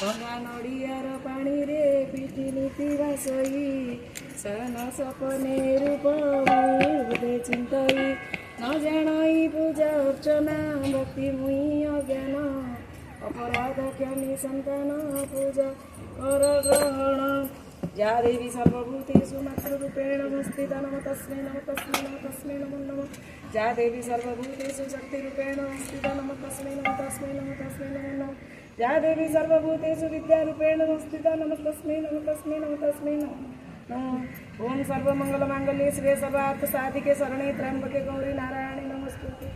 गंगा नड़ियार पानी रे पिठी नीति भासई सन सपने रूप हृदय चिंतई न जानई पूजा अर्चना भक्ति मुई अज्ञान अपराध क्षमी संतान पूजा कर ग्रहण या देवी सर्वभूतेषु मातृरूपेण संस्थिता नमो तस्मै नमो तस्मै नमो तस्मै नमो नमः या देवी सर्वभूतेषु शक्तिरूपेण संस्थिता नमो तस्मै नमो तस्मै नमो तस्मै नमो नमः या देवी सर्वभूतेषु विद्यारूपेण संस्थिता नमो तस्मै नमो तस्मै नमो तस्मै नमो नमः ओम सर्वमंगलमांगल्ये शिवे सर्वार्थ साधिके शरणे त्र्यंबके गौरी नारायणी नमोस्तुते।